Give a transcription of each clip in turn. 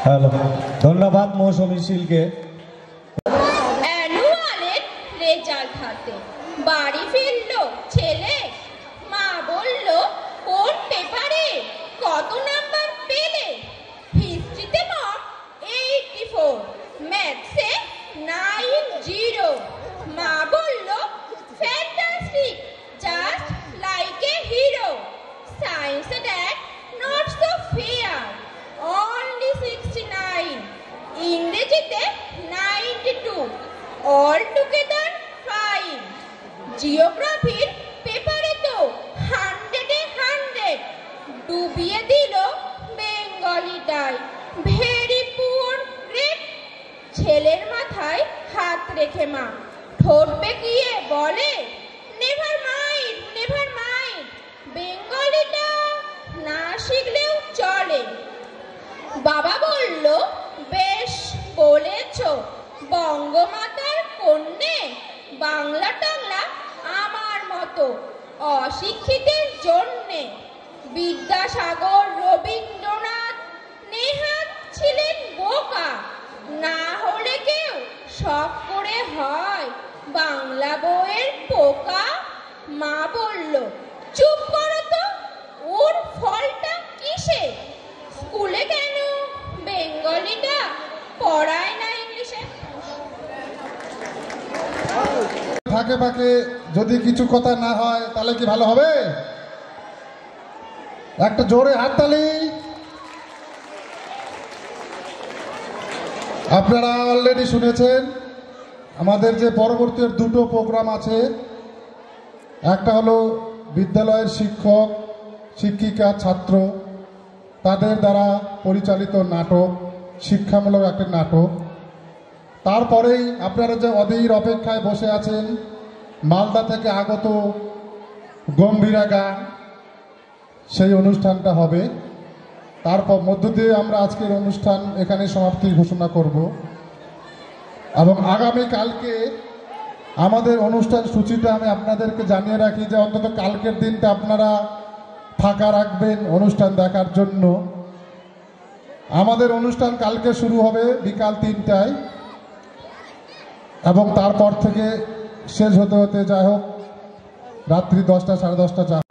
Hello, ধন্যবাদ মৌসুমী শীলকে। অ্যানুয়ালের result হাতে বাড়ি ফিরলো ছেলে, মা বলল কোন পেপারে কত নাম্বার পেলে? হিস্ট্রিতে মক 84, ম্যাথসে 90। মা বলল fantastic, just like a hero. সায়েন্সে dad not so fair, only 69। ইংরেজিতে 92, অল টুগেদার 5। জিওগ্রাফির পেপারে তো 100-এ 100, ডুবিয়ে দিল বেঙ্গলিটায়, ভেরি পুয়ার গ্রেড। ছেলের মাথায় হাত রেখে মা ঠোঁট বেঁকিয়ে বলে নেভার মাইন্ড, নেভার মাইন্ড, বেঙ্গলিটা না শিখলেও চলে। বাবা বলল বেশ বলেছ, বঙ্গমাতার কন্যে, বাংলা টাংলা আমার মতো অশিক্ষিতের জন্যে। বিদ্যাসাগর, রবীন্দ্রনাথ, নেহাত ছিলেন বোকা, না হলে কেউ শখ করে হয় বাংলা বইয়ের পোকা। মা বলল চুপ করো তো, ওর ফলটা কিসে? স্কুলে কেন বেঙ্গলিটা পড়ায় না ইংলিশে? ফাঁকে ফাঁকে যদি কিছু কথা না হয় তাহলে কি ভালো হবে? একটা জোরে হাততালি। আপনারা অলরেডি শুনেছেন আমাদের যে পরবর্তী দুটো প্রোগ্রাম আছে, একটা হলো বিদ্যালয়ের শিক্ষক শিক্ষিকা ছাত্র তাদের দ্বারা পরিচালিত নাটক, শিক্ষামূলক একটা নাটক। তারপরেই আপনারা যে অধীর অপেক্ষায় বসে আছেন মালদা থেকে আগত গম্ভীরা গান, সেই অনুষ্ঠানটা হবে। তারপর মধ্য দিয়ে আমরা আজকের অনুষ্ঠান এখানে সমাপ্তি ঘোষণা করব। এবং আগামীকালকে আমাদের অনুষ্ঠান সূচিটা আমি আপনাদেরকে জানিয়ে রাখি যে অন্তত কালকের দিনটা আপনারা ফাঁকা রাখবেন অনুষ্ঠান দেখার জন্য। আমাদের অনুষ্ঠান কালকে শুরু হবে বিকাল 3টায় এবং তারপর থেকে শেষ হতে হতে যাই হোক রাত্রি 10টা, 10:30।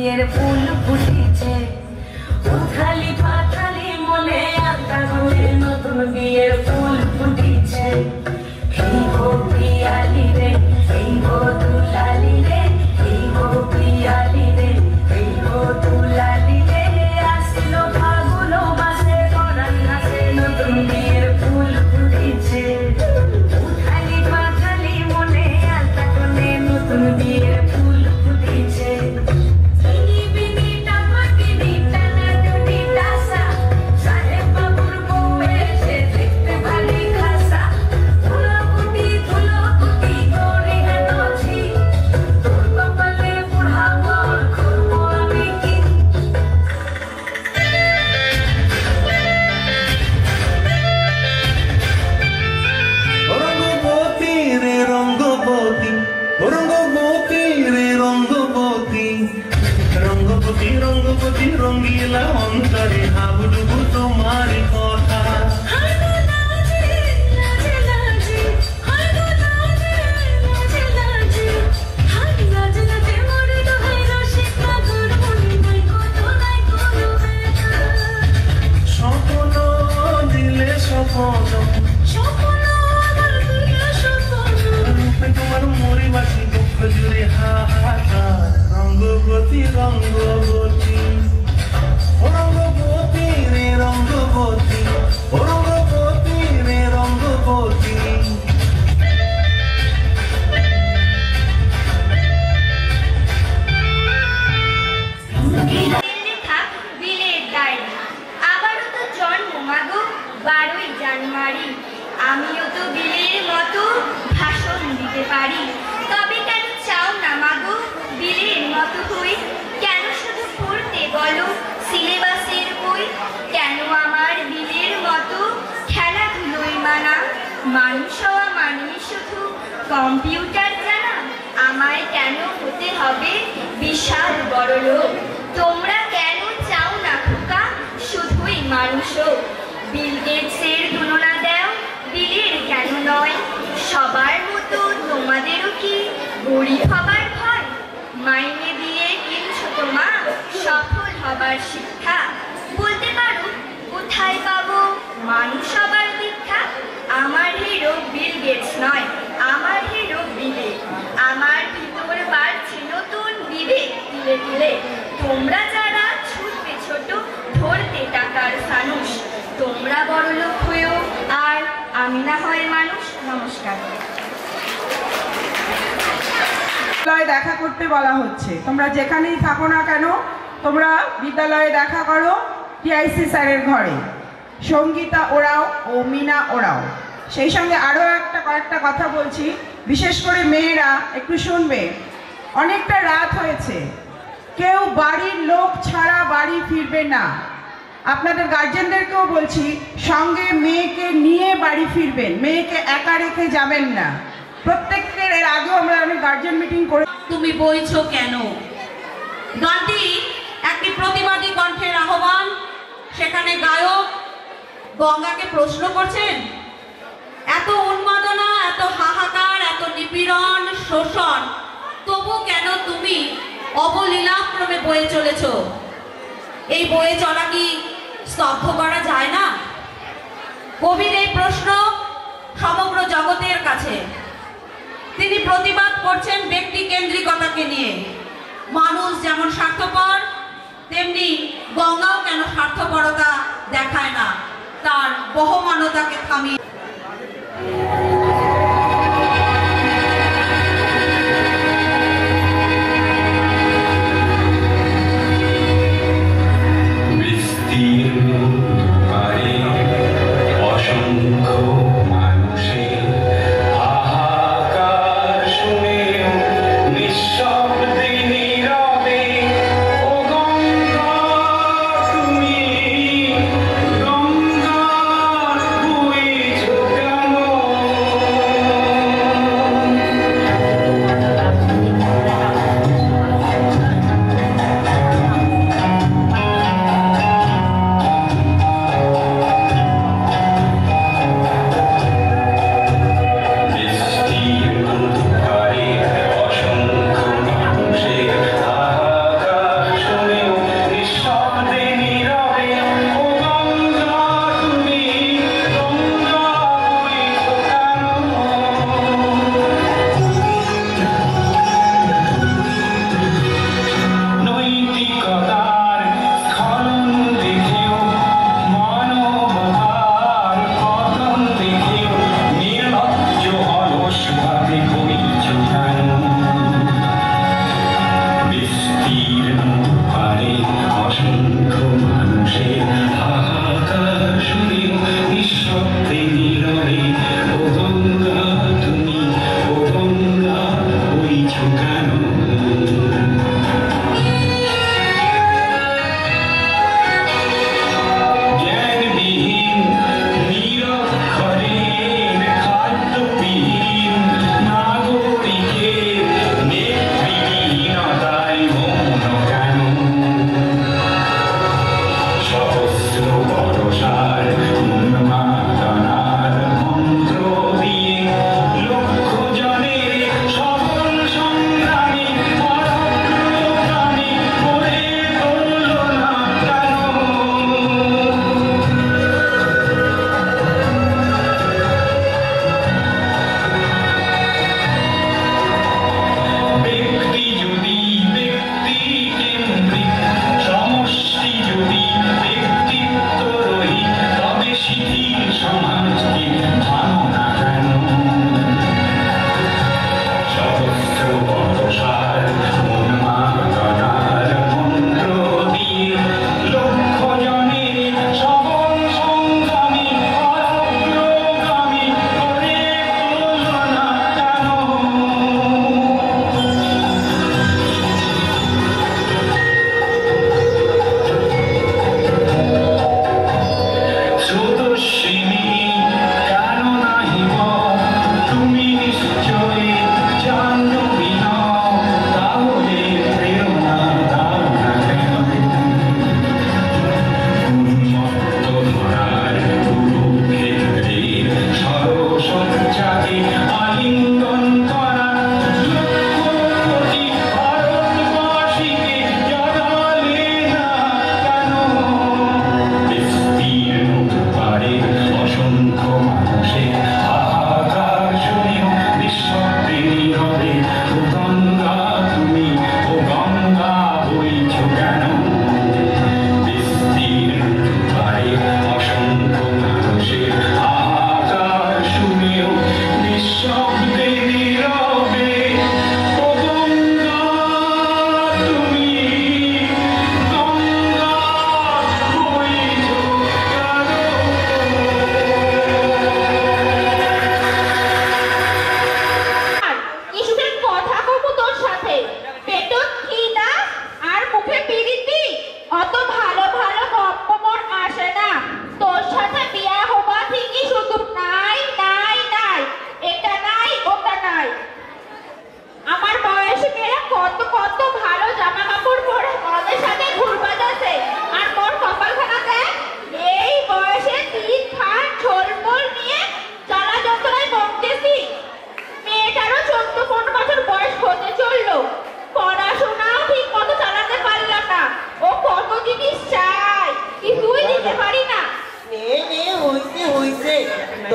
বিয়ের ফুল ফুটেছে উথালি পাথালি মনে আলতা করে নতুন বিয়ের ফুল ফুটেছে এই গো পিয়ালি রে এই গো দুলালি রে এই গো পিয়ালি রে এই গো দুলালি রে আসলো ফাগুন মাসে পরাণ নাচে নতুন বিয়ের ফুল ফুটেছে উথালি পাথালি মনে আলতা করে নতুন বিয়ের ফুল ফুটেছে রঙ্গিলা অন্তরে হাবুডুবু তোমার কথা স্বপ্ন দিলে স্বপ্ন তোমার মরিবাসী দুঃখ জুড়ে হাহাকার রঙ্গবতী রঙ্গবতী রঙ্গবতী রে রঙ্গবতী রঙ্গবতী রে রঙ্গবতী আবারও তো জন্ম মাগো 12ই জানুয়ারি আমিও তো বিলের মতো ভাষণ দিতে পারি তবে কেন চাও না মাগো বিলের মতো হই কেন শুধু পড়তে বলো সিলেবাসের বই কেন আমার বিলের মতো খেলাধুলোয় মানা মানুষ হওয়া মানে শুধু কম্পিউটার জানা আমায় কেন হতে হবে বিশাল বড় লোক তোমরা কেন চাও না খোকা শুধুই মানুষও বিল গেটসের তুলনা দাও বিলের কেন নয় সবার মতো তোমাদেরও কি গরিব হবার ভয় মাইনে দিয়ে কিনছো তোমা সফল হবার শিক্ষা বলতে পারো কোথায় পাবো মানুষ হবার দীক্ষা আমার হিরো বিল গেটস নয় আমার হিরো বিলে আমার ভিতর বাড়ছে নতুন বিবেক দিলে দিলে তোমরা যারা ছুটবে ছোট ধরতে টাকার ফানুষ তোমরা বড় লোক হয়েও আর আমি না হয় মানুষ নমস্কার দেখা করতে বলা হচ্ছে তোমরা যেখানেই থাকো না কেন তোমরা বিদ্যালয়ে দেখা করো টিআইসি স্যারের ঘরে সঙ্গীতা ওরাও ও মিনা ওরাও সেই সঙ্গে আরও কয়েকটা কথা বলছি বিশেষ করে মেয়েরা একটু শুনবে অনেকটা রাত হয়েছে কেউ বাড়ির লোক ছাড়া বাড়ি ফিরবে না আপনাদের গার্জেনদেরকেও বলছি সঙ্গে মেয়েকে নিয়ে বাড়ি ফিরবেন মেয়েকে একা রেখে যাবেন না প্রত্যেকের এর আগেও আমরা অনেক গার্জেন মিটিং করে তুমি বইছো কেন গানটি একটি প্রতিবাদী কণ্ঠের আহ্বান সেখানে গায়ক গঙ্গাকে প্রশ্ন করছেন এত উন্মাদনা এত হাহাকার এত নিপীড়ন শোষণ তবু কেন তুমি অবলীলাক্রমে বয়ে চলেছ এই বয়ে চলা কি স্তব্ধ করা যায় না কবির এই প্রশ্ন সমগ্র জগতের কাছে তিনি প্রতিবাদ করছেন ব্যক্তি কেন্দ্রিকতাকে নিয়ে মানুষ যেমন স্বার্থপর তেমনি গঙ্গাও কেন স্বার্থপরতা দেখায় না তার বহমানতাকে থামিয়ে গঙ্গা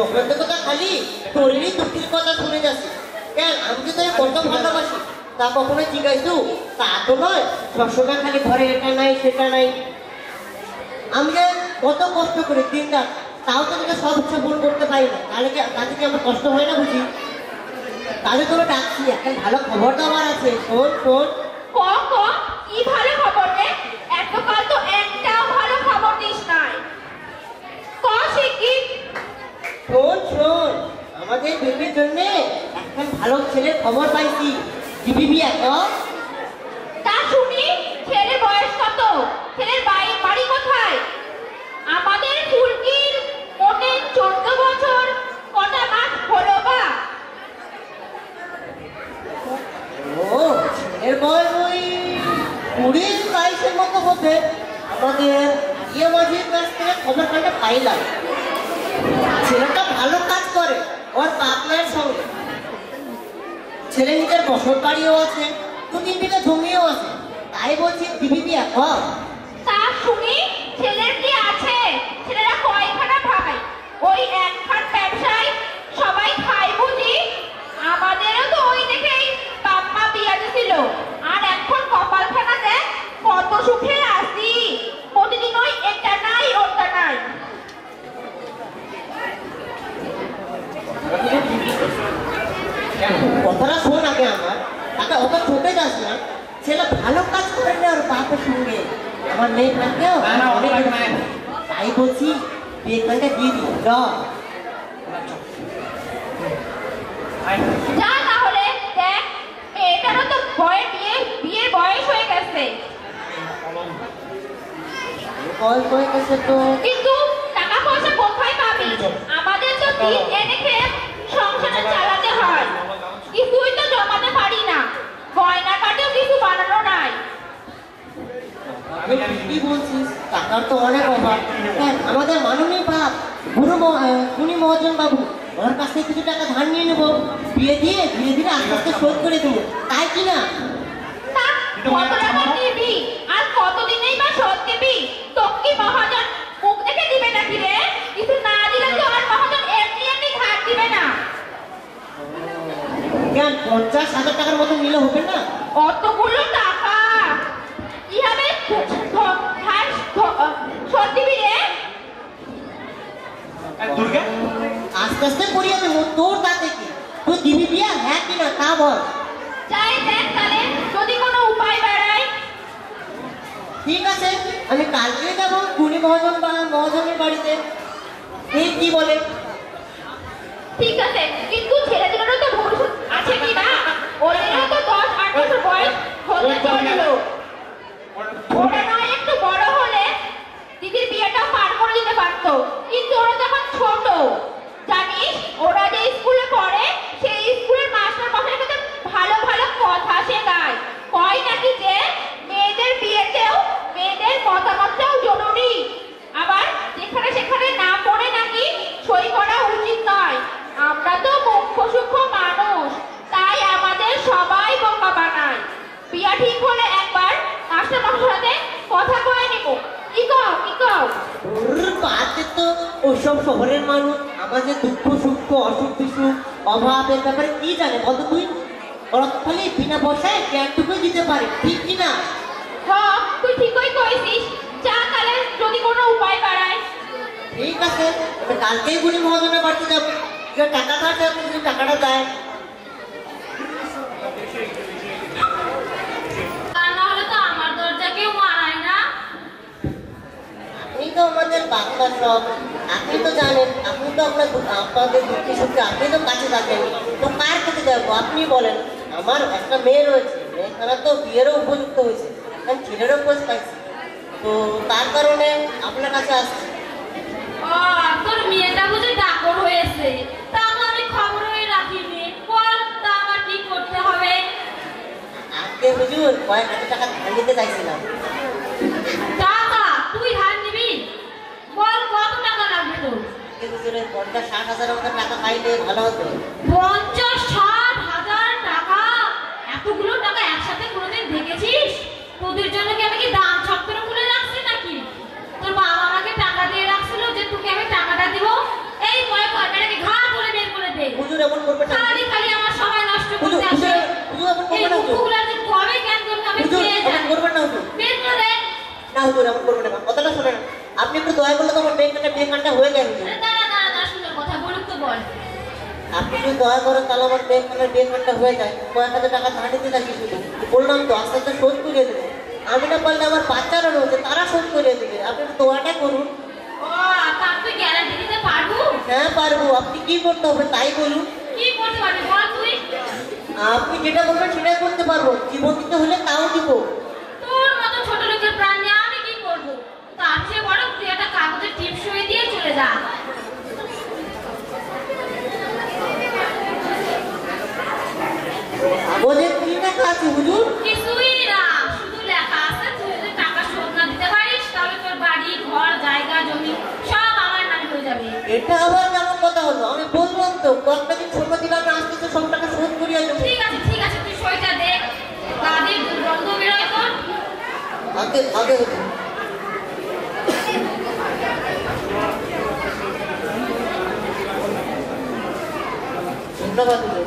অগ্রত কথা খালি তোরই দুঃখের কথা শুনে যাচ্ছি। কেন আমি তো তোর কত ভালোবাসি তা কখনো জিজ্ঞাসু? তা তো নয়, সবসময় খালি ঘরে এটা নাই সেটা নাই। আমি যে কত কষ্ট করি দিন রাত, তাও তো তোকে সব ইচ্ছা পূরণ করতে পারি না। তাহলে কি তাতে কি আমার কষ্ট হয় না বুঝি? তাহলে তোকে ডাকছি, একটা ভালো খবর তো আমার আছে। শোন শোন। কি ভালো খবর রে? এতকাল তো একটাও ভালো খবর দিস নাই। শোন শোন, আমাদের বেবির জন্য একটা ভালো ছেলের খবর পাইছি। দিবি বিয়া? তা শুনি, ছেলের বয়স কত? ছেলের বাড়ি কোথায়? আমাদের ফুলকির মোটে 14 বছর কটা মাস হলো বা? ও ছেলের বয়স ওই 20-22-এর মতো হতে। আমাদের মাঝির কাছ থেকে খবরটা পাইলাম। ছেলেটা ভালো কাজ করে ওর পার্টনার সঙ্গে। ছেলে নিজের বসত বাড়িও আছে, 2-3 বিঘা জমিও আছে। তাই বলছি দিবি বিয়া? তা শুনি, ছেলের কি আছে? ছেলেরা কয়খানা ভাই? ওই একখান ব্যবসায় সবাই খায় বুঝি? আমাদেরও তো ওই দেখেই বাপ্পা বিয়া দিছিল। আর এখন কপালখানা দেখ, কত সুখে আছি। প্রতিদিন ওই এটা নাই ওটা নাই। কথাটা শোন আগে আমার, তাকে অত চোখে যাস না। ছেলে ভালো কাজ করে না ওর বাপের সঙ্গে। আমার মেয়ে থাকতেও তাই বলছি বিয়েখানটা দিয়ে দিই। যা তাহলে দেখ, মেয়েটারও তো বিয়ের বয়স হয়ে গেছে। বয়স হয়ে গেছে তো, কিন্তু টাকা পয়সা কোথায় পাবি? আমাদের তো দিন এনে খেয়ে সংসার চালাতে হয়। কিছুই তো জমাতে পারি না, গয়না কাটেও কিছু বানানো নাই। কি বলছিস? টাকার তো অনেক অভাব। আমাদের মাননীয় বাপ গুণী মহাজন বাবু, ওর কাছ থেকে কিছু টাকা ধার নিয়ে নেবো, বিয়ে দিয়ে ধীরে ধীরে আস্তে আস্তে শোধ করে দেবো, তাই কিনা? কত টাকা নিবি আর কতদিনেই বা শোধ দিবি? তোকে কি মহাজন মুখ দেখে দিবে নাকি রে? কিছু না দিলে তো আর মহাজন এমনি এমনি ধার দিবে না। কেন 50,000 টাকার মতো নিলে হবে না? অতগুলো টাকা কিভাবে শোধ দিবি রে? আস্তে আস্তে করিয়ে দেবো, তোর তাতে কি? তুই দিবি বিয়া? হ্যাঁ কিনা তা বল। চাই দেখ তাহলে যদি কোনো উপায় বেড়ায়। ঠিক আছে, আমি কালকে যাবো গুণী মহাজনের বাড়িতে। এই কি বলে? ঠিক আছে, কিন্তু ছেলেদেরও তো ভবিষ্যৎ আছে কি না? ওদেরও তো 10-8 বছর বয়স হতে চললো। ওরা নয় একটু বড় হলে দিদির বিয়েটা পার করে দিতে পারতো, কিন্তু ওরা যখন ছোট। জানিস ওরা যে স্কুলে পড়ে সেই স্কুলের মাস্টার মশাইয়ের কাছে ভালো ভালো কথা শেখায়। কয় নাকি যে মেয়েদের বিয়েতেও মেয়েদের মতামতটাও জরুরি। আবার যেখানে সেখানে না পড়ে নাকি সই করা উচিত নয়। আমরা তো মুখ্য সূক্ষ্ম মানুষ, তাই আমাদের সবাই বোকা বানায়। বিয়া ঠিক হলে একবার মাস্টার মশাইয়ের সাথে কথা কয়ে নিব। কি কও? বাদে তো ওসব শহরের মানুষ আমাদের দুঃখ সুখ অসুখ বিসুখ অভাবের ব্যাপারে কি জানে বলতো তুই? ওরা খালি বিনা পয়সায় জ্ঞানটুকুই দিতে পারে, ঠিক কিনা? হ্যাঁ, তুই ঠিকই কইছিস। যা তাহলে যদি কোনো উপায় বাড়ায়। ঠিক আছে, আমি কালকেই গুণী মহাজনের বাড়িতে যাবো। টাকা থাকে, টাকাটা দেয়। আপনি তো আমাদের বাংলা সব, আপনি তো জানেন, আপনি তো আপনাদের দুঃখে সুখে আপনি তো কাছে থাকেন, তো কার কাছে যাবো আপনি বলেন? আমার একটা মেয়ে রয়েছে, মেয়েখানা তো বিয়েরও উপযুক্ত হয়েছে, এখন ছেলেরও খোঁজ পাইছি, তো তার কারণে আপনার কাছে আসছি। তোর মেয়েটা বুঝে ডাকর হয়েছে, তা আমি খবরই রাখিনি। বল তা আমার কি করতে হবে? আজকে হুজুর কয়েক হাজার টাকা ধার নিতে চাইছিলাম। টাকা? তুই ধার নিবি? বল কত টাকা লাগবে তোর? হুজুরের 50-60 হাজার টাকা পাইলে ভালো হতো। 50-60 হাজার টাকা? এতগুলো টাকা একসাথে কোনোদিন দেখেছিস? তোদের জন্য কি আমি কি দান ছত্র খুলে রাখছি নাকি? তোর বাবা আমাকে টাকা দিয়ে রাখছিল যে তোকে আমি টাকাটা দিব। এই কয়েক টাকা করবে না খালি খালি আমার সময় নষ্ট করতে আসে এই মুখগুলা যে কবে জ্ঞান করতে আমি পেয়ে যাই করবেন না হুজুর বের করে না হুজুর এমন করবেন না কথাটা শুনেন আপনি একটু দয়া করলে তো আমার বেকানটা হয়ে যায় হুজুর দাঁড়া সুন্দর কথা বলুক তো বল আপনি যদি দয়া করেন তাহলে আমার বেকানটা হয়ে যায় কয়েক হাজার টাকা ধার দিতে থাকি শুধু বললাম তো আস্তে আস্তে শোধ করিয়ে দেবো আমি না পারলে আমার বাচ্চারা রয়েছে তারা শোধ করিয়ে দেবে আপনি একটু দোয়াটা করুন ও আপা তুই গ্যারান্টি দিতে পারবো হ্যাঁ পারবো আপনি কি করতে হবে তাই বলুন কি করতে পারবি বল তুই আপনি যেটা বলবেন সেটাই করতে পারবো জীবন দিতে হলে তাও দিব তোর মতো ছোট লোকের প্রাণ নিয়ে আমি কি করবো তার চেয়ে বড় তুই একটা কাগজের টিপ সই দিয়ে চলে যা কাগজের কি লেখা আছে হুজুর কিছুই না শুধু লেখা আছে তুই যদি টাকা শোধ না দিতে পারিস তাহলে তোর বাড়ি ঘর জায়গা জমি সব আমার নামে হয়ে যাবে এটা আবার কেমন কথা হলো আমি বললাম তো কয়েকটা দিন সময় দিলাম না আসতে সব টাকা শোধ করিয়া দেবো ঠিক আছে তুই সইটা দেখ দাদির দুর্গন্ধ বেরোয় তোর আগে হুজুর ধন্যবাদ হুজুর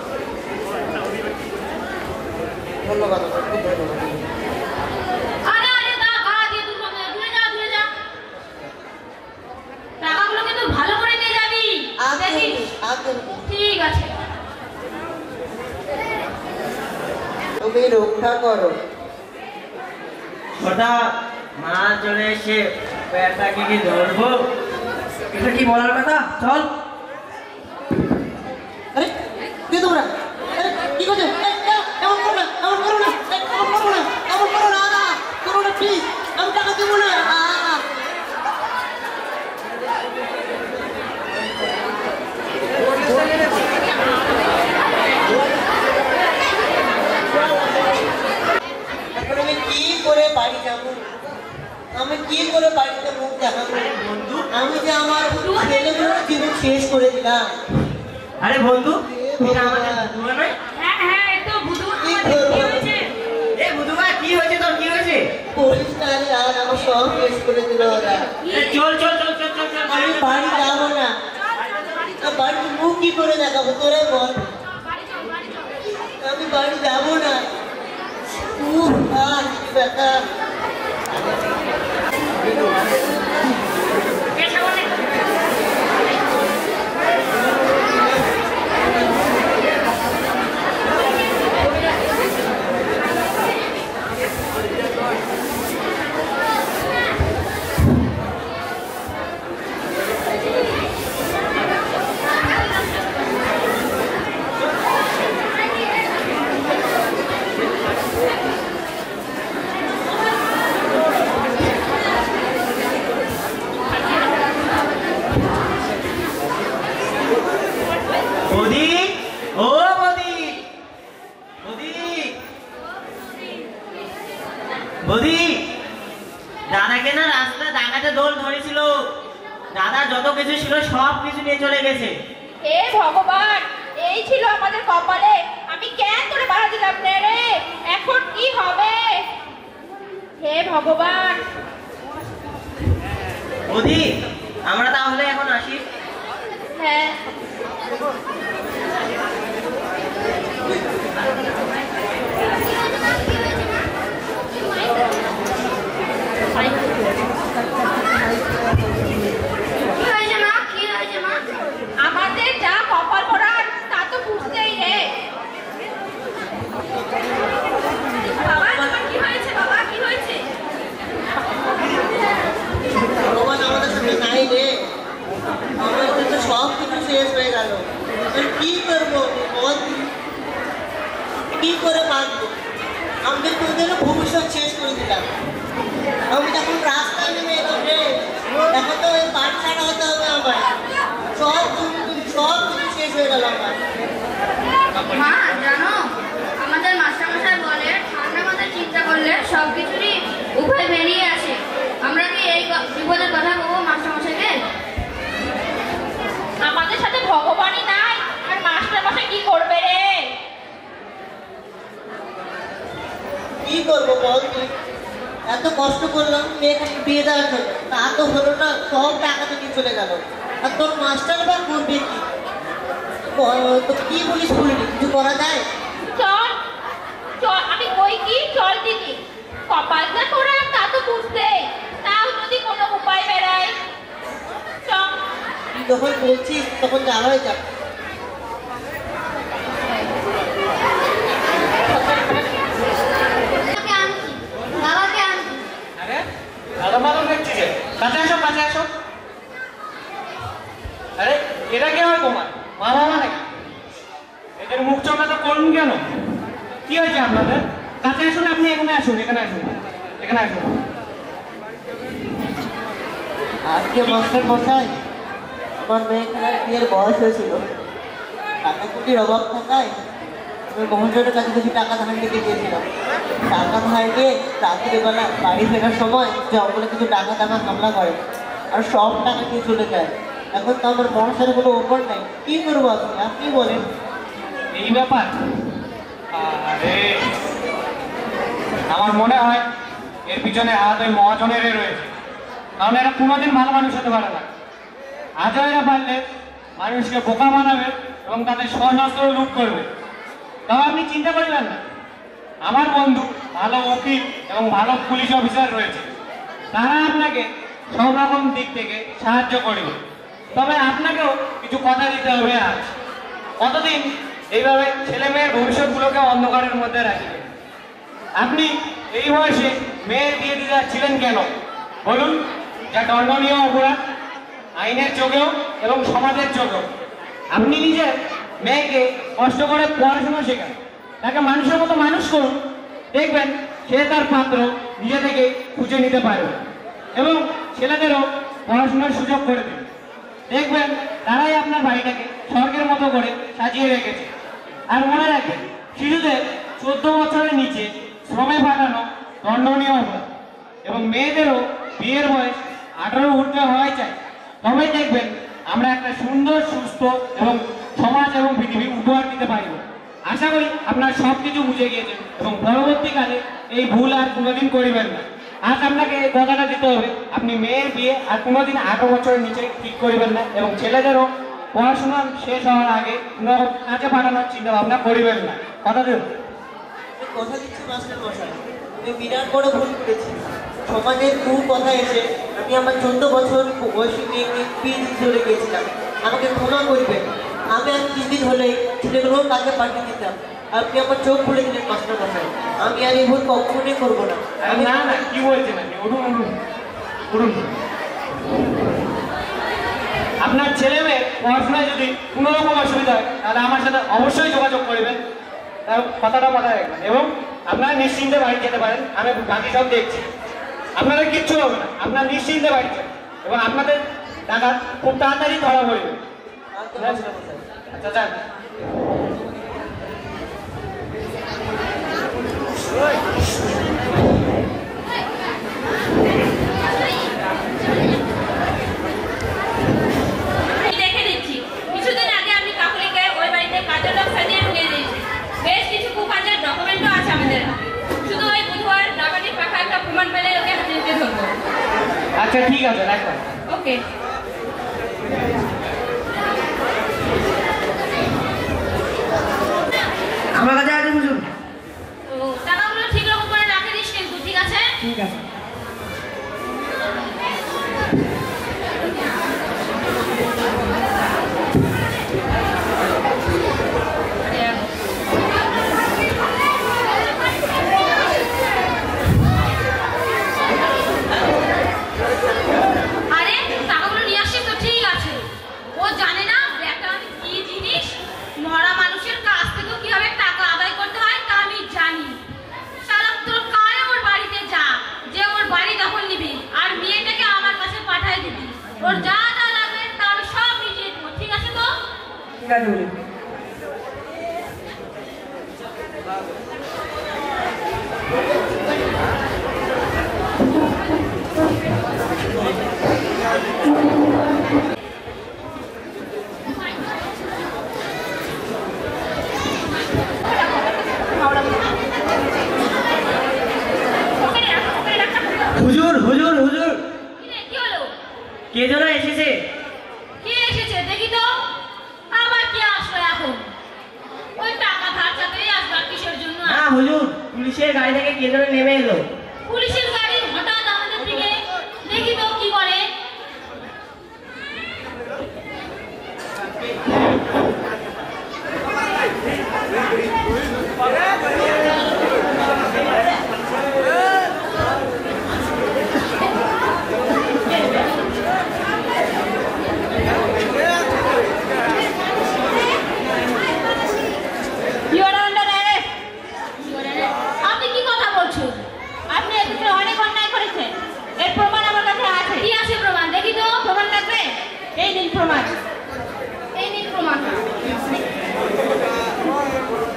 ধন্যবাদ খুব ধন্যবাদ আরে তা গা দিয়ে দুর্গন্ধ দূরে যা টাকাগুলো কিন্তু ভালো করে নিয়ে যাবি দেখিস ঠিক আছে তুমি রক্ষা করো হঠাৎ মা চলে এসে পেটটাকে কি ধরবো এটা কি বলার কথা চল আরে কে তোমরা আরে কি করছো এমন করো না প্লিজ আমি টাকা দেবো না এখন আমি কি করে বাড়ি যাবো আমি কি করে বাড়িতে মুখ দেখাবো আমি যে আমার ছেলেগুলোর জীবন শেষ করে দিলাম আরে বন্ধু এটা আমাদের বুধুয়া নয় হ্যাঁ এই তো বুধুয়া আমাদের কি হয়েছে এ বুধুয়া কি হয়েছে তোর কি হয়েছে পুলিশটা আর আমার সব শেষ করে দিল ওরা চল আমি বাড়ি যাবো না বাড়িতে মুখ কি করে দেখাবো তোরে বল আমি বাড়ি যাবো না ব্যথা বদি দাদাকে না রাস্তা ডাকাতে দোল ধরেছিল দাদা যত কিছু ছিল সব কিছু নিয়ে চলে গেছে হে ভগবান এই ছিল আমাদের কপালে আমি কেন তোরে বাধা দিলাম রে এখন কি হবে হে ভগবান বদি আমরা তাহলে এখন আসি হ্যাঁ আমাদের যা কপাল পড়ার তা তো বুঝতেই রে বাবা তোমার কি হয়েছে বাবা কি হয়েছে ভগবান আমাদের সাথে নাই রে আমাদের তো সব কিছু শেষ হয়ে গেল কি করবো বল কি করে বাঁচবো আমাদের তোদেরও ভবিষ্যৎ শেষ করে দিলাম আমি যখন রাস্তায় নেমে এলাম রে এখন তো ওই বাড়ি ছাড়া হতে হবে আমার সব কিছু শেষ হয়ে গেল আমার মা জানো আমাদের মাস্টারমশাই বলে ঠান্ডা মাথায় চিন্তা করলে সব কিছুরই উপায় বেরিয়ে আসে আমরা কি এই বিপদের কথা বলবো মাস্টারমশাইকে আমাদের সাথে ভগবানই নাই আর মাস্টার মশাই কি করবে রে কি করবো বল তুই এত কষ্ট করলাম মেয়েখানে বিয়ে দেওয়ার জন্য তা তো হলো না সব টাকা তো নিয়ে চলে গেল আর তোর মাস্টার বা করবে কি তো কি বলিস বলিনি, কিছু করা যায়? চল চল, আমি কই কি চল দিদি, কপাল যা তোরা তা তো বুঝতে, তাও যদি কোনো উপায় বেড়ায় চল। তুই যখন বলছিস তখন যাওয়াই যাক। কাছে আসো, কাছে আসো। আরে এরা কে হয় তোমার মা বাবা নাকি? এদের মুখ চোখা তো করুন কেন? কি হয়েছে আপনাদের? কাছে আসুন, আপনি এখানে আসুন, এখানে আসুন, এখানে আসুন। আজকে মাস্টার মশাই, আমার মেয়ে খেলার বিয়ের বয়স হয়েছিল, টাকা কুটির অভাব থাকায় আমি মোহনজনের কাছে কিছু টাকা ধার নিতে গিয়েছিলাম। টাকা ধার নিয়ে রাত্রিবেলা বাড়ি ফেরার সময় জঙ্গলে কিছু টাকা হামলা করে আর সব টাকা নিয়ে চলে যায়। এখন তো আমার মানুষের কোনো ওপর নাই, কি করবো আপনি বলেন। এই ব্যাপার? আরে আমার মনে হয় এর পিছনে হাত ওই মহাজনের রয়েছে, কারণ এরা কোনোদিন ভালো মানুষ হতে পারে না। আজও এরা পারলে মানুষকে বোকা বানাবে এবং তাদের সশস্ত্র লুট করবে। তবে আপনি চিন্তা করবেন না, আমার বন্ধু ভালো উকিল এবং ভালো পুলিশ অফিসার রয়েছে, তারা আপনাকে সব রকম দিক থেকে সাহায্য করবে। তবে আপনাকেও কিছু কথা দিতে হবে। আজ কতদিন এইভাবে ছেলে মেয়ের ভবিষ্যৎগুলোকে অন্ধকারের মধ্যে রাখবে? আপনি এই বয়সে মেয়ের বিয়ে দিতে যাচ্ছিলেন কেন বলুন? যা দণ্ডনীয় অপরাধ আইনের চোখেও এবং সমাজের চোখেও। আপনি নিজের মেয়েকে কষ্ট করে পড়াশোনা শেখান, তাকে মানুষের মতো মানুষ করুন, দেখবেন সে তার পাত্র নিজে থেকে খুঁজে নিতে পারবে এবং ছেলেদেরও পড়াশোনার সুযোগ করে দেবে। দেখবেন তারাই আপনার বাড়িটাকে স্বর্গের মতো করে সাজিয়ে রেখেছে। আর মনে রাখবেন, শিশুদের 14 বছরের নিচে শ্রমে পাঠানো দণ্ডনীয় অপরাধ এবং মেয়েদেরও বিয়ের বয়স 18 উঠতে হওয়াই চাই। তবেই দেখবেন আমরা একটা সুন্দর, সুস্থ এবং সমাজ এবং পৃথিবী উপহার দিতে পারব। আশা করি আপনার সব কিছু বুঝে গিয়েছেন এবং পরবর্তীকালে এই ভুল আর কোনোদিন করিবেন না। আজ আপনাকে এই কথাটা দিতে হবে, আপনি মেয়ের বিয়ে আর কোনোদিন 18 বছরের নিচে ঠিক করিবেন না এবং ছেলেদেরও পড়াশোনা শেষ হওয়ার আগে কাজে পাঠানোর চিন্তা ভাবনা করিবেন না। কথা দেব? কথা দিচ্ছি মাস্টার মশাই, আমি বিরাট বড় ভুল করেছি। সমাজের কথা এসে আমি আমার 14 বছর বয়সী মেয়েকে বিয়ে দিতে চলে গিয়েছিলাম। আমাকে ক্ষমা করবেন। আমি আর কিছুদিন হলেই ছেলেগুলোর কাজে পাঠিয়ে দিতাম। আপনি আমার চোখ খুলে দিলেন মাস্টার মশাই, আমি আর এই ভুল কখনোই করবো না। না না, কি বলছেন আপনি? উঠুন উঠুন উঠুন। আপনার ছেলে মেয়ে পড়াশোনায় যদি কোনো রকম অসুবিধা হয় তাহলে আমার সাথে অবশ্যই যোগাযোগ করবেন, তার কথাটা মাথায় রাখবেন এবং আপনারা নিশ্চিন্তে বাড়ি যেতে পারেন। আমি বাকি সব দেখছি, আপনাদের কিচ্ছু হবে না, আপনার নিশ্চিন্তে বাড়ি যান এবং আপনাদের টাকা খুব তাড়াতাড়ি ধরা পড়বে। আচ্ছা যান। দেখে দিচ্ছি, কিছুদিন আগে আমি কাকুলিকে ওই বাড়িতে কাজের লোক সাজিয়ে ঢুকিয়ে দিয়েছি। বেশ কিছু কুকাজের ডকুমেন্টও আছে আমাদের হাতে। শুধু ওই বুধবার ডাকাতির পাখা একটা প্রমাণ পেলে ওকে হাতে নিতে ধরবো। আচ্ছা ঠিক আছে, রাখলাম। ওকে। আমার কাছে আছে বুঝুন। তো টাকাগুলো ঠিক রকম করে রাখে দিস কিন্তু, ঠিক আছে? ঠিক আছে। আরে টাকাগুলো নিয়ে আসছিস তো, ঠিক আছে। ও জানে না ব্যাগটা কি জিনিস, মরা মানুষের কাছ থেকে কিভাবে টাকা আদায় করতে হয় তা আমি জানি। শালা তোর কারে ওর বাড়িতে যা, যে ওর বাড়ি দখল নিবি আর মেয়েটাকে আমার কাছে পাঠিয়ে দিবি। ওর যা যা লাগবে তা আমি সব মিটিয়ে দেবো, ঠিক আছে তো? ঠিক আছে বুঝুন। হুজুর হুজুর হুজুর, কি হলো? কে যেন এসেছে। কে এসেছে দেখি তো। আবার কি আসলো হুজুর, পুলিশের গাড়ি থেকে কে ধরে নেমে এলো। পুলিশের গাড়ি হঠাৎ আমাদের দিকে, দেখি তো কি করে। আপনি কি কথা বলছেন? আপনি এর ভিতরে অনেক অন্যায় করেছেন, এর প্রমাণ আমার কাছে আছে। কি আছে প্রমাণ? দেখি তো। প্রমাণ লাগবে? এই নিন প্রমাণ, এই নিন প্রমাণ।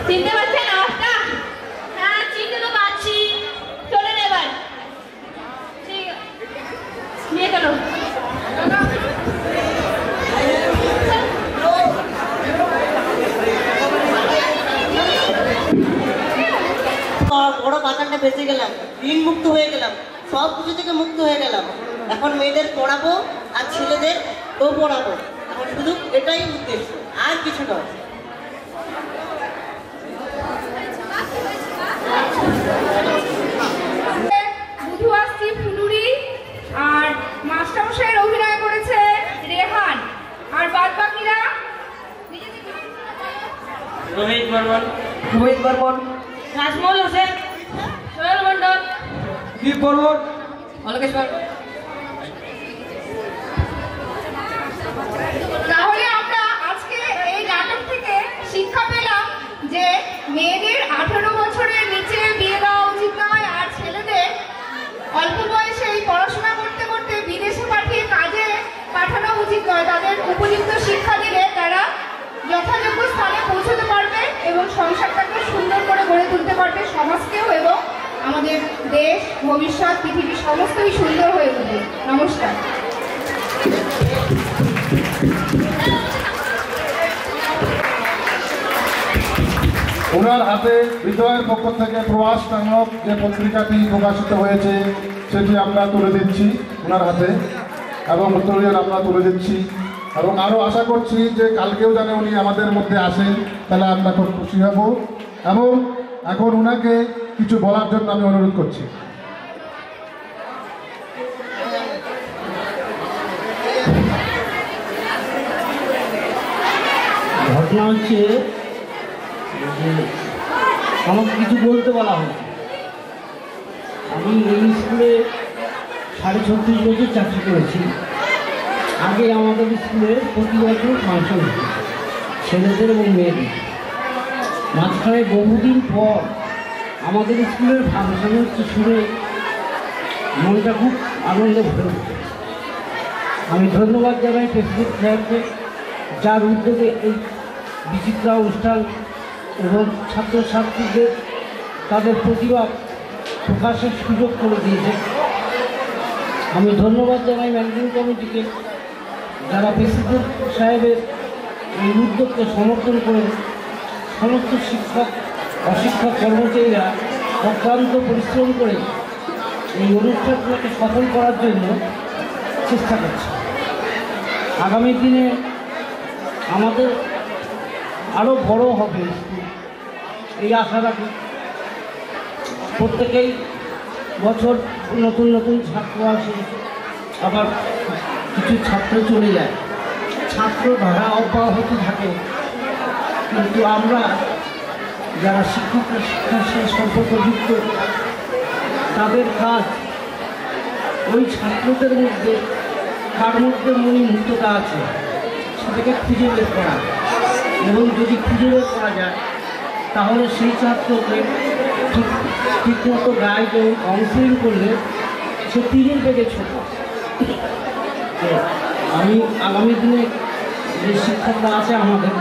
চিনতে পারছেন আওয়াজটা? হ্যাঁ, চিনতে তো পারছি। চলেন এবার, ঠিক নিয়ে চলো। বড় বাগানটা বেঁচে গেলাম, ঋণ মুক্ত হয়ে গেলাম, সব কিছু থেকে মুক্ত হয়ে গেলাম। এখন মেয়েদের পড়াবো আর ছেলেদের তো পড়াবো। এখন শুধু এটাই উদ্দেশ্য, আর কিছু নয়। বুধু আসছি ফুলুরি, আর মাস্টারমশাইয়ের অভিনয় করেছে রেহান, আর বাদ বাকিরা রোহিত বর্মন, রাজমহল হোসেন, সোহেল মন্ডল, দীপ বর্মন, অলকেশ্বর। তাহলে আমরা আজকে এই নাটক থেকে শিক্ষা পেলাম যে মেয়েদের 18 বছরের নিচে বিয়ে দেওয়া উচিত নয়, আর ছেলেদের অল্প বয়সেই পড়াশোনা করতে করতে বিদেশে পাঠিয়ে কাজে পাঠানো উচিত নয়। তাদের উপযুক্ত শিক্ষা দিলে তারা যথাযোগ্য স্থানে পৌঁছতে পারবে এবং সংসারটাকে সুন্দর করে গড়ে তুলতে পারবে, সমাজকেও, এবং আমাদের দেশ, ভবিষ্যৎ, পৃথিবী সমস্তই সুন্দর হয়ে উঠবে। নমস্কার। ওনার হাতে বিজয়ের পক্ষ থেকে প্রবাস নামক যে পত্রিকাটি প্রকাশিত হয়েছে সেটি আমরা তুলে দিচ্ছি ওনার হাতে, এবং উত্তরীয় আমরা তুলে দিচ্ছি, এবং আরও আশা করছি যে কালকেও যেন উনি আমাদের মধ্যে আসেন, তাহলে আমরা খুব খুশি হব। এবং এখন ওনাকে কিছু বলার জন্য আমি অনুরোধ করছি। ঘটনা হচ্ছে যে আমাকে কিছু বলতে বলা হয়েছে। আমি এই স্কুলে 36.5 বছর চাকরি করেছি। আগে আমাদের স্কুলে প্রতি বছর ফাংশন হতো, ছেলেদের এবং মেয়েদের। মাঝখানে বহুদিন পর আমাদের স্কুলের ফাংশন হচ্ছে শুনে মনটা খুব আনন্দে ভরে উঠছে। আমি ধন্যবাদ জানাই প্রেসিডেন্ট সাহেবকে, যার উদ্যোগে এই বিচিত্রা অনুষ্ঠান এবং ছাত্রছাত্রীদের তাদের প্রতিভা প্রকাশের সুযোগ করে দিয়েছে। আমি ধন্যবাদ জানাই ম্যানেজিং কমিটিকে, যারা প্রেসিডেন্ট সাহেবের এই উদ্যোগকে সমর্থন করে সমস্ত শিক্ষক অশিক্ষক কর্মচারীরা অক্লান্ত পরিশ্রম করে এই অনুষ্ঠানগুলোকে সফল করার জন্য চেষ্টা করছে। আগামী দিনে আমাদের আরও বড় হবে স্কুল, এই আশা রাখি। প্রত্যেকেই বছর নতুন নতুন ছাত্র আসে, আবার কিছু ছাত্র চলে যায়, ছাত্র ধারা অব্যাহত থাকে, কিন্তু আমরা যারা শিক্ষকরা শিক্ষার সাথে সম্পর্কযুক্ত, তাদের কাজ ওই ছাত্রদের মধ্যে কার মধ্যে মণিমুক্ততা আছে সেটাকে খুঁজে বের করা, এবং যদি খুঁজে বের করা যায় তাহলে সেই ছাত্রকে ঠিকমতো গাইড এবং কাউন্সিলিং করলে সে 3 বেগে ছোট। আমি আগামী দিনে যে শিক্ষকরা আছে আমাদের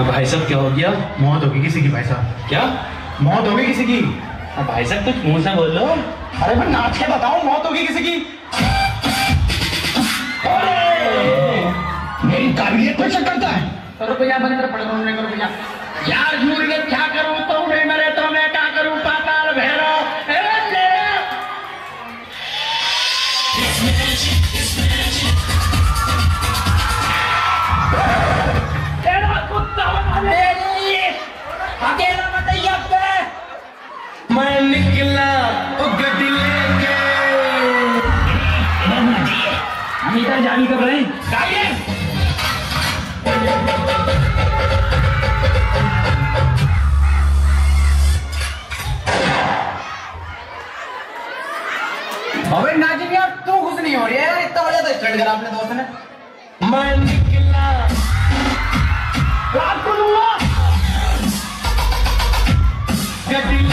भाई साहब क्या हो गया? मौत होगी किसी की भाई साहब। क्या मौत होगी किसी की? भाई साहब कुछ मुंह से बोल लो। अरे मैं नाच के बताऊं मौत होगी किसी की? मेरी काबिलियत पे शक करता है। रुपया बंदर पड़ रहा हूँ रुपया यार झूठ क्या करूं तो नहीं मरे तो मैं क्या करूं पाताल भैरव अकेला बताइए मैं निकला गड्डी लेके हम इधर जारी कर रहे हैं। अबे नाजिम यार तू खुश नहीं हो रही है यार इतना बढ़िया तो स्टार्ट करा अपने दोस्त ने। मैं निकला रात को लूंगा गड्डी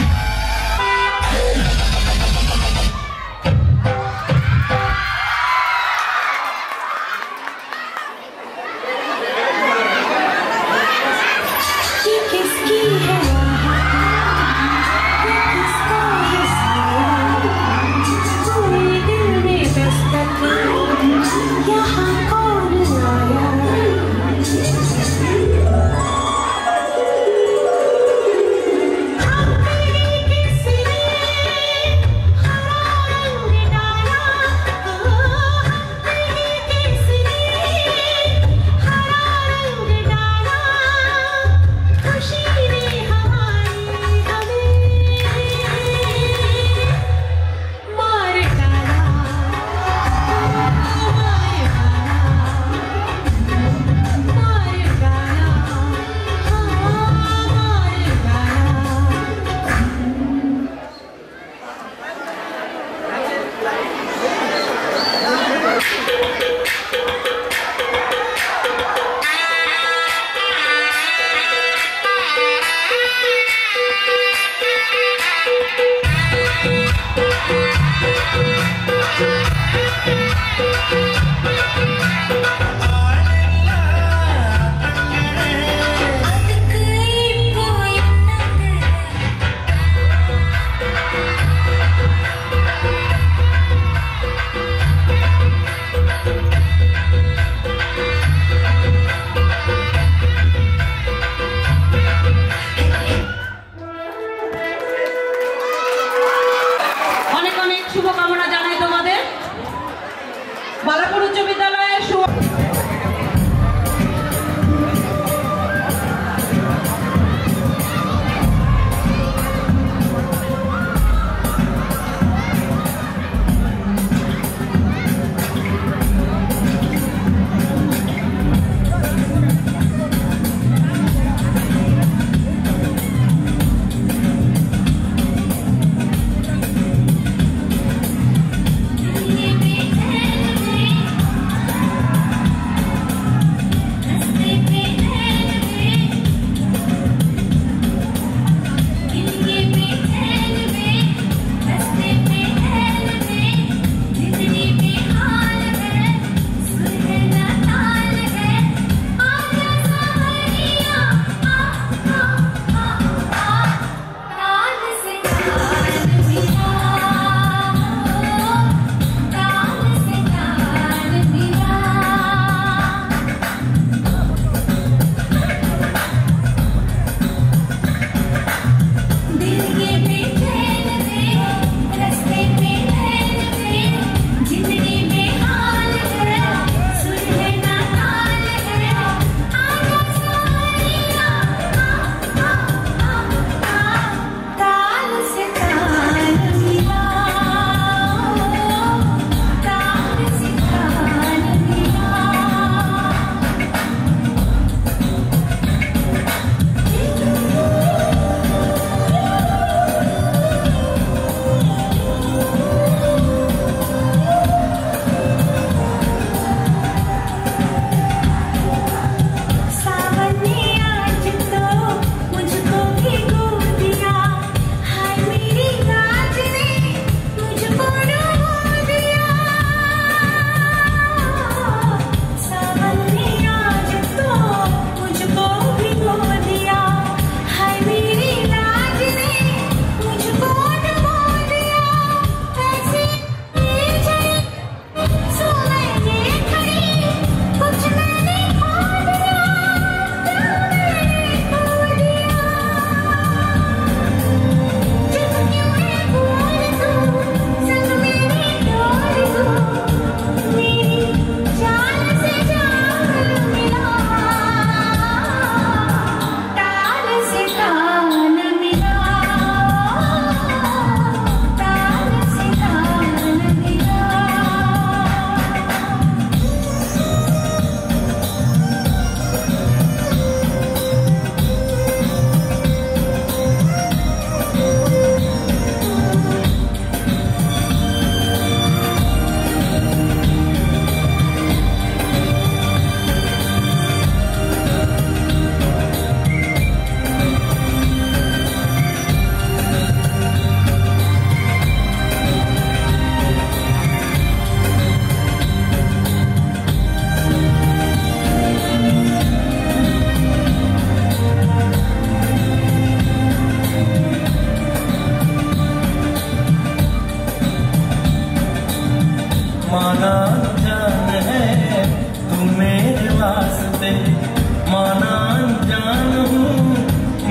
माना अनजान हूँ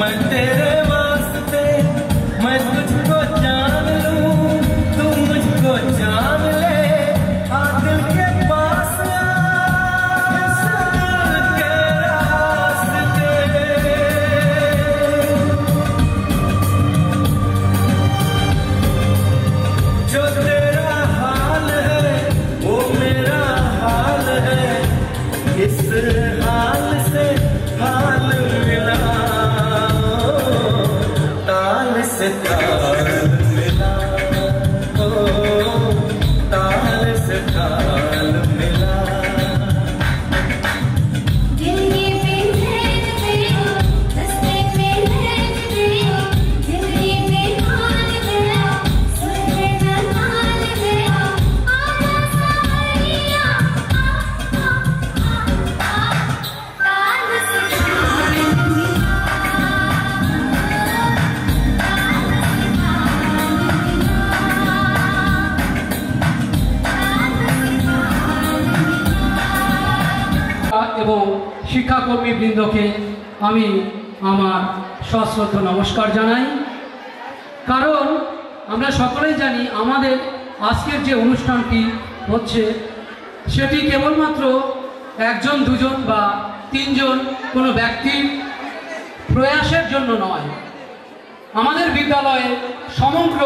मैं तेरे वास्ते, मैं तुझको जान लूँ तू मुझको जान ले, आ दिल के पास आ इस दिल के रास्ते। जो तेरा हाल है वो मेरा हाल है, इस हाल से हाल मिला, ताल से ताल मिला, ओ ताल से ताल मिला। दिल ये बेचैन तेरा, रस्ते में लहर तेरा, दिल ये बेहाल तेरा, सुर में नहाल तेरा, आजा सावरिया, ताल से ताल मिला। এবং শিক্ষাকর্মী বৃন্দকে আমি আমার সশ্রদ্ধ নমস্কার জানাই। কারণ আমরা সকলেই জানি আমাদের আজকের যে অনুষ্ঠানটি হচ্ছে সেটি কেবলমাত্র একজন দুজন বা তিনজন কোনো ব্যক্তির প্রয়াসের জন্য নয়, আমাদের বিদ্যালয়ে সমগ্র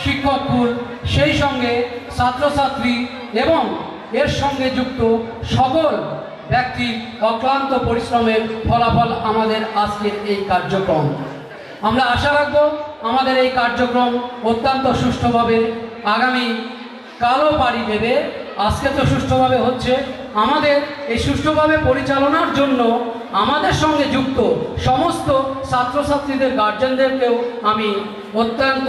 শিক্ষককুল, সেই সঙ্গে ছাত্রছাত্রী এবং এর সঙ্গে যুক্ত সকল ব্যক্তির অক্লান্ত পরিশ্রমের ফলাফল আমাদের আজকের এই কার্যক্রম। আমরা আশা রাখব আমাদের এই কার্যক্রম অত্যন্ত সুষ্ঠুভাবে আগামী কালও পাড়ি দেবে। আজকে তো সুষ্ঠুভাবে হচ্ছে, আমাদের এই সুষ্ঠুভাবে পরিচালনার জন্য আমাদের সঙ্গে যুক্ত সমস্ত ছাত্রছাত্রীদের গার্জেনদেরকেও আমি অত্যন্ত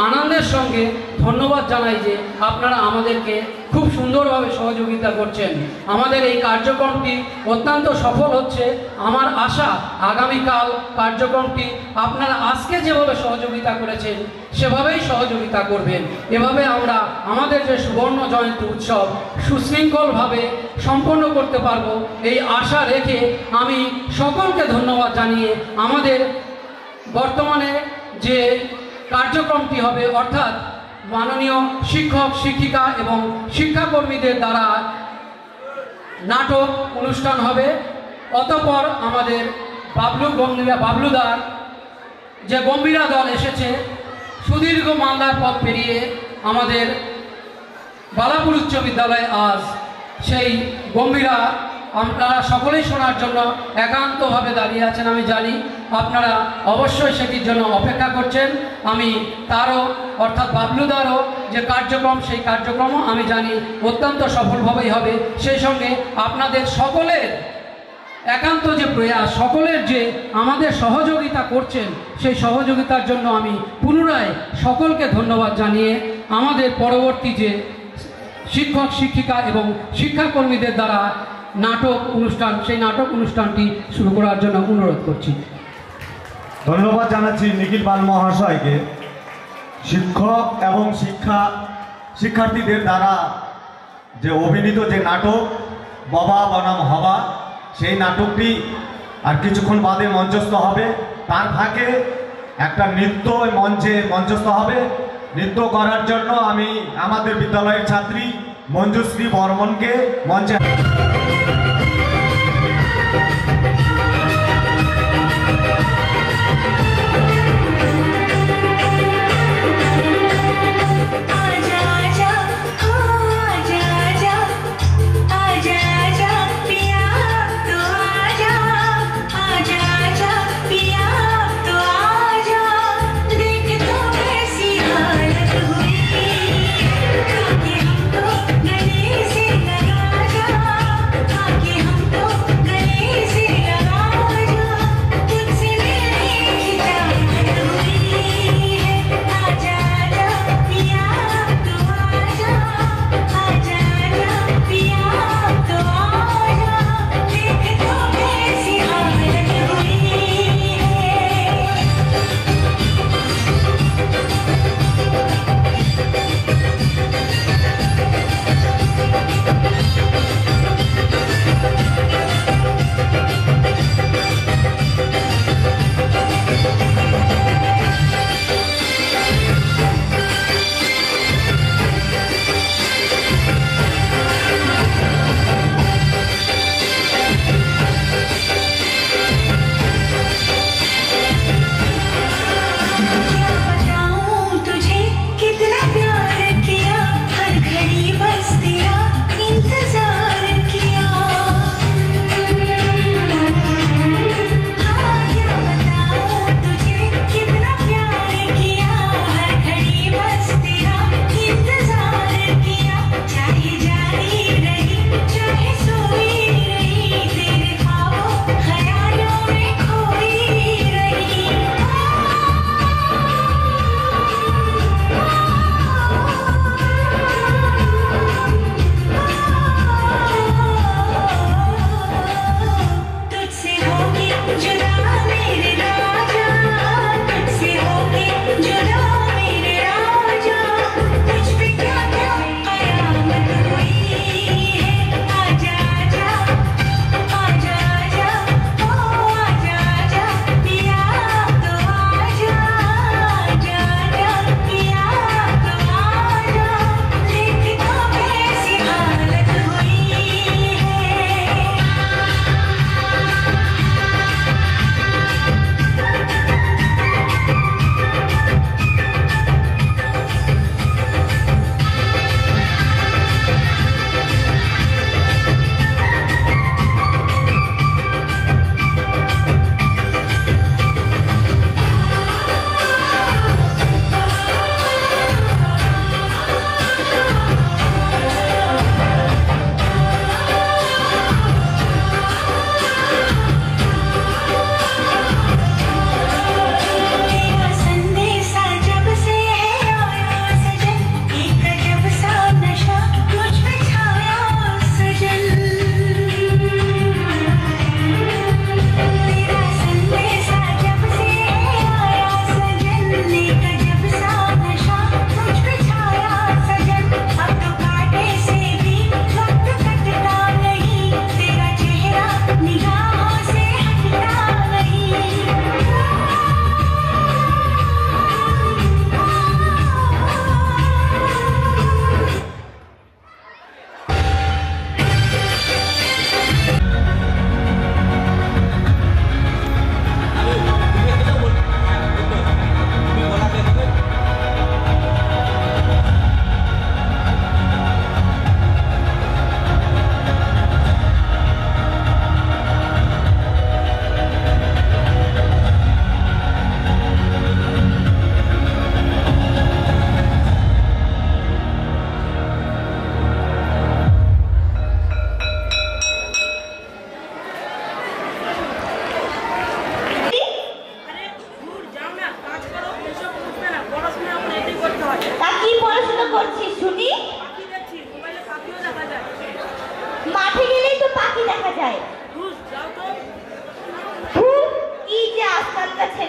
আনন্দের সঙ্গে ধন্যবাদ জানাই যে আপনারা আমাদেরকে খুব সুন্দরভাবে সহযোগিতা করছেন। আমাদের এই কার্যক্রমটি অত্যন্ত সফল হচ্ছে। আমার আশা আগামীকাল কার্যক্রমটি আপনারা আজকে যেভাবে সহযোগিতা করেছেন সেভাবেই সহযোগিতা করবেন। এভাবে আমরা আমাদের যে সুবর্ণ জয়ন্তী উৎসব সুশৃঙ্খলভাবে সম্পন্ন করতে পারবো এই আশা রেখে আমি সকলকে ধন্যবাদ জানিয়ে আমাদের বর্তমানে যে কার্যক্রমটি হবে অর্থাৎ মাননীয় শিক্ষক শিক্ষিকা এবং শিক্ষাকর্মীদের দ্বারা নাটক অনুষ্ঠান হবে। অতঃপর আমাদের বাবলুদার যে গম্ভীরা দল এসেছে সুদীর্ঘ মালদার পথ পেরিয়ে আমাদের বালাপুর উচ্চ বিদ্যালয়ে আজ সেই গম্ভীরা আপনারা সকলেই শোনার জন্য একান্তভাবে দাঁড়িয়ে আছেন। আমি জানি আপনারা অবশ্যই সেটির জন্য অপেক্ষা করছেন। আমি তারও অর্থাৎ বাবলুদারও যে কার্যক্রম সেই কার্যক্রমও আমি জানি অত্যন্ত সফলভাবেই হবে। সেই সঙ্গে আপনাদের সকলের একান্ত যে প্রয়াস, সকলের যে আমাদের সহযোগিতা করছেন সেই সহযোগিতার জন্য আমি পুনরায় সকলকে ধন্যবাদ জানিয়ে আমাদের পরবর্তী যে শিক্ষক শিক্ষিকা এবং শিক্ষাকর্মীদের দ্বারা নাটক অনুষ্ঠান সেই নাটক অনুষ্ঠানটি শুরু করার জন্য অনুরোধ করছি। ধন্যবাদ জানাচ্ছি নিখিল পাল মহাশয়কে। শিক্ষক এবং শিক্ষার্থীদের দ্বারা যে অভিনীত যে নাটক বাবা বনাম হবা সেই নাটকটি আর কিছুক্ষণ বাদে মঞ্চস্থ হবে। তার ফাঁকে একটা নৃত্য মঞ্চস্থ হবে। নৃত্য করার জন্য আমি আমাদের বিদ্যালয়ের ছাত্রী মঞ্জুশ্রী বর্মনকে মঞ্চে गले से लगा जा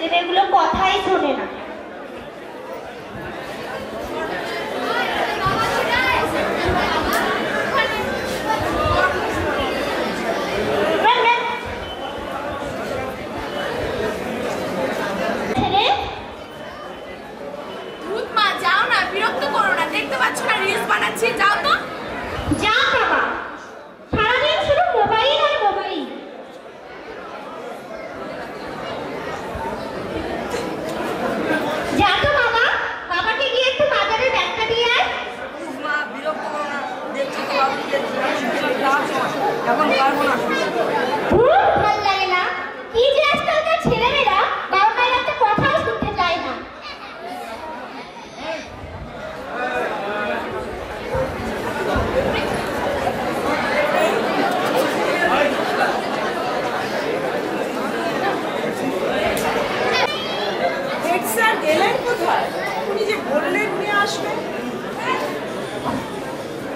ছেলে মেয়েগুলো কথাই শোনে না। দেখতে পাচ্ছ না রিলস বানাচ্ছি, যাও তো। যাও বাবা, সারাদিন শুধু মোবাইল আর মোবাইল। যা তো বাবা, বাবাকে গিয়ে একটু বাজারে ব্যাগটা দিয়ে আয়। মা বিরক্ত করো না, দেখছো তো এখন পারবো না। খুব ভালো লাগে না কি যে আজকালকার ছেলেমেয়েরা বাবা মায়ের একটা কথাও শুনতে চায় না। স্যার গেলেন কোথায়? উনি যে বললেন উনি আসবেন।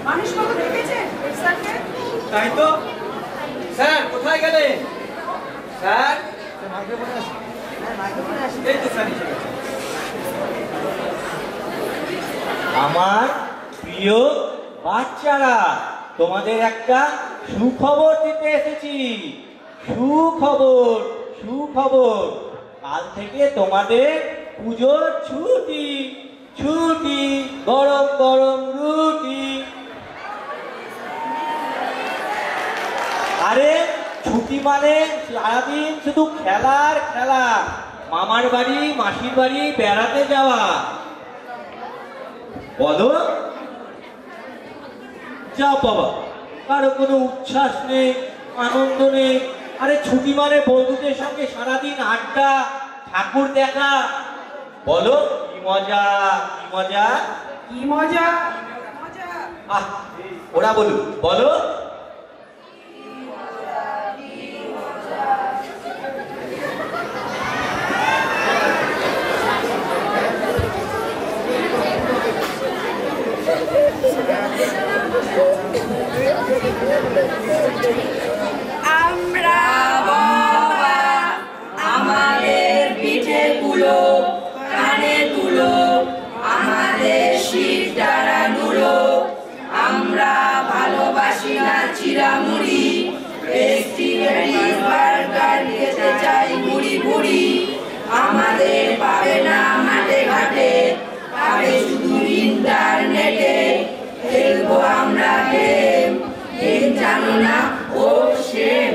মানুষ কত দেখেছেন স্যারকে? তাই তো। স্যার কোথায় গেলেন? স্যার এই তো স্যার এসে গেছে। আমার প্রিয় বাচ্চারা, তোমাদের একটা সুখবর দিতে এসেছি। সুখবর, সুখবর। কাল থেকে তোমাদের পুজোর ছুটি। ছুটি, গরম গরম রুটি। আরে ছুটি মানে সারাদিন শুধু খেলার খেলা, মামার বাড়ি মাসির বাড়ি বেড়াতে যাওয়া। বলো যা বাবা, কারো কোনো উচ্ছ্বাস নেই, আনন্দ নেই। আরে ছুটি মানে বন্ধুদের সঙ্গে সারাদিন আড্ডা, ঠাকুর দেখা। বলো কি মজা, কি মজা, কি মজা। আহ ওরা বলুক, বলো। আমরা বাবা আমাদের পিঠে তুলো, কানে তুলো, আমাদের শীত দ্বারা নুলো। আমরা ভালোবাসি না চিরামুড়ি, বার্গার খেতে চাই মুড়ি বুড়ি। আমাদের পাবে না মাঠে ঘাটে, পাবে শুধু ইন্টারনেটে। খেলবো আমরা গেম, গেম জানো না ও সেম।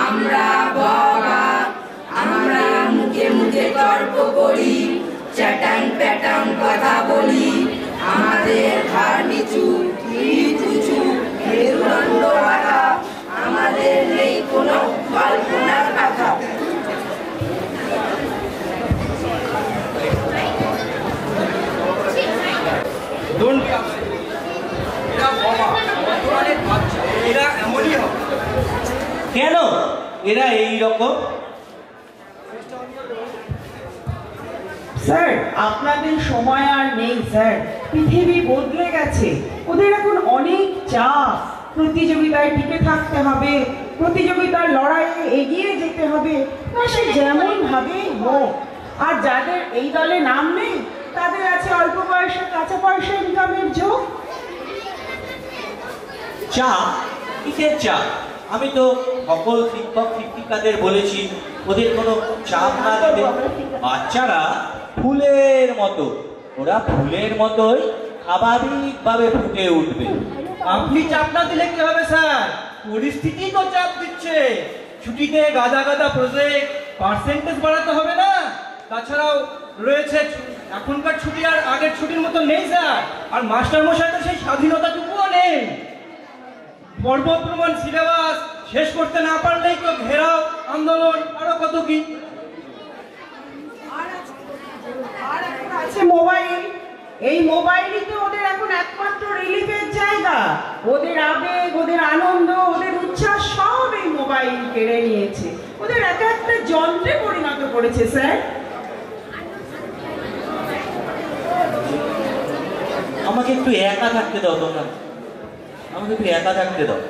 আমরা বাবা আমরা মুখে মুখে তর্ক করি, চ্যাটাং প্যাটাং কথা বলি। আমাদের ঘাড় নিচু, পিঠ উঁচু, মেরুদণ্ড বাঁকা। আমাদের নেই কোনো কল্পনার কথা। কেন এরা এই রকম? স্যার আপনাদের সময় আর নেই স্যার, পৃথিবী বদলে গেছে। ওদের এখন অনেক চাপ, প্রতিযোগিতায় টিকে থাকতে হবে, প্রতিযোগিতার লড়াইয়ে এগিয়ে যেতে হবে, না সে যেমন ভাবেই হোক। আর যাদের এই দলে নাম নেই তাদের আছে অল্প বয়সে কাঁচা পয়সা ইনকামের যোগ। চা কিসের চা? আমি তো সকল শিক্ষক শিক্ষিকাদের বলেছি ওদের কোনো চাপ না দিতে। বাচ্চারা ফুলের মতো, ওরা ফুলের মতোই স্বাভাবিকভাবে ফুটে উঠবে। আপনি চাপ না দিলে কি হবে স্যার? পরিস্থিতি তো চাপ দিচ্ছে। ছুটিতে গাদা গাদা প্রজেক্ট, পার্সেন্টেজ বাড়াতে হবে না? তাছাড়াও রয়েছে এখনকার ছুটি আর আগের ছুটির মতো নেই স্যার। আর মাস্টার মশাই তো সেই স্বাধীনতাটুকুও নেই। পর্বপ্রমাণ সিলেবাস শেষ করতে না পারলেই তো ঘেরাও, আন্দোলন, আরো কত কি। আর এখন আছে মোবাইল। এই মোবাইলই তো ওদের এখন একমাত্র রিলিফের জায়গা। ওদের আবেগ, ওদের আনন্দ, ওদের উচ্ছ্বাস সব এই মোবাইল কেড়ে নিয়েছে। ওদের এক একটা যন্ত্রে পরিণত করেছে স্যার। আমাকে একটু একা থাকতে দাও তোমরা, আমাকে একটু একা থাকতে দাও।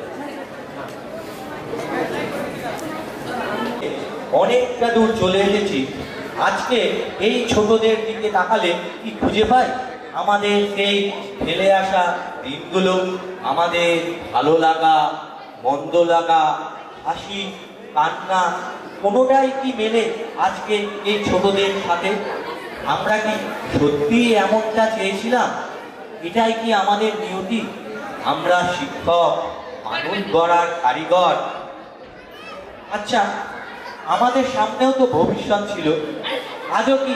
অনেকটা দূর চলে এসেছি, আজকে এই ছোটদের দিকে তাকালে কি খুঁজে পাই আমাদের সেই ফেলে আসা দিনগুলো, আমাদের ভালো লাগা, মন্দ লাগা, হাসি, কান্না, কোনোটাই কি মেলে আজকে এই ছোটদের সাথে? আমরা কি সত্যি এমনটা চেয়েছিলাম? এটাই কি আমাদের নিয়তি? আমরা শিক্ষক, মানুষ গড়ার কারিগর। আচ্ছা, আমাদের সামনেও তো ভবিষ্যৎ ছিল, আজও কি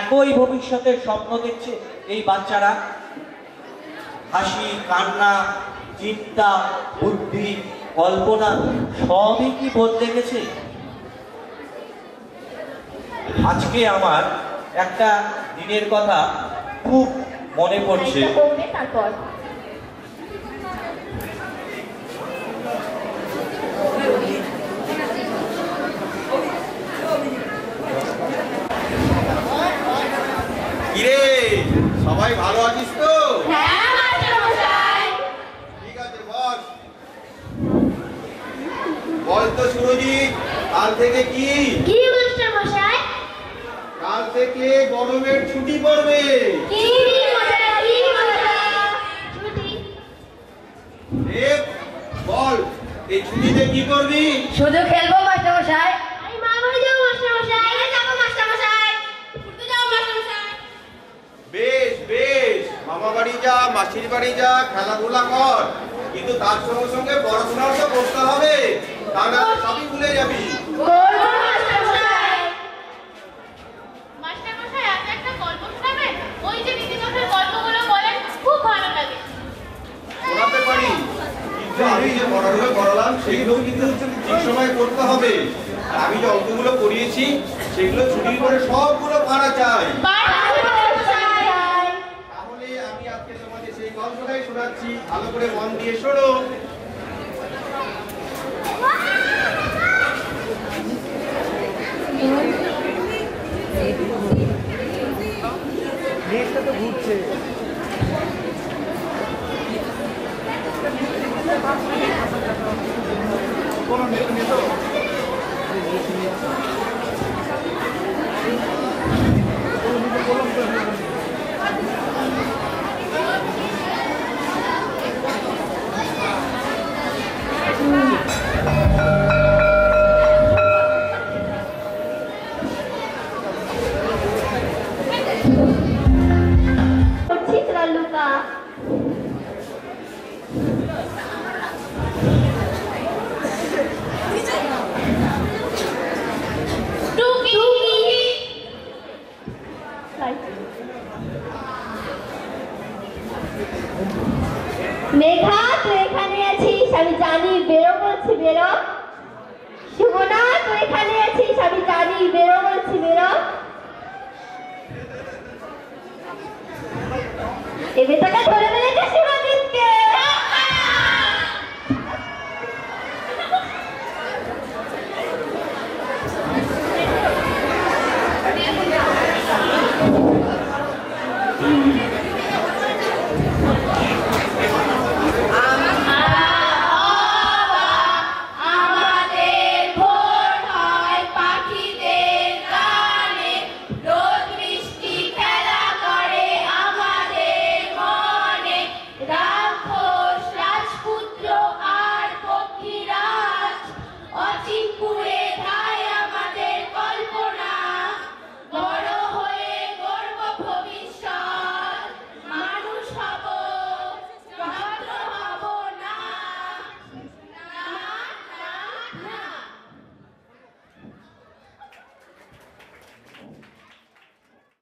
একই ভবিষ্যতের স্বপ্ন দেখছে এই বাচ্চারা? হাসি, কান্না, চিন্তা, বুদ্ধি, কল্পনা সবই কি বদলে গেছে? আজকে আমার একটা দিনের কথা খুব মনে পড়ছে। তারপর কিরে, সবাই ভালো আছিস তো? হ্যাঁ মাস্টার মশাই। ঠিক আছে, বস। বল তো সুরজিৎ, কাল থেকে কি? কি মাস্টার মশাই? কাল থেকে গরমের ছুটি পড়বে। কি মশাই, কি মশাই? ছুটি? বল, এই ছুটিতে কি করবি? শুধু খেলবো মাস্টার মশাই। আমি মা বাড়ি যাবো মাস্টার মশাই। আমি যাবো মাস্টার মশাই। ঘুরতে যাবো মাস্টার মশাই। বেশ বেশ, মামা বাড়ি যা, মাসির বাড়ি যা, খেলাধুলা কর, কিন্তু তার সঙ্গে সঙ্গে পড়াশোনাও তো করতে হবে, তা না সবই ভুলে যাবি। করবো মাস্টার মশাই। মাস্টার মশাই, আপনি একটা গল্প শোনাবেন? ওই যে নীতিমশাই গল্পগুলো বলেন, খুব ভালো লাগে। শোনাতে পারি, কিন্তু আমি যে পড়াগুলো করালাম সেগুলো কিন্তু ঠিক সময় করতে হবে। আর আমি যে অঙ্কগুলো করিয়েছি সেগুলো ছুটির পরে সবগুলো পারা চাই। তাহলে আমি আজকে তোমাদের সেই গল্পটাই শোনাচ্ছি, ভালো করে মন দিয়ে শোনো। নেটটা তো ঘুরছে। কোনো নেট নেই তো? লুকা মেঘা, তুই এখানে আছিস, আমি জানি, বেরো বলছি বেরো। সুমনা, তুই এখানে আছিস, আমি জানি, বেরো বলছি বেরো। এ বেটাকে ধরে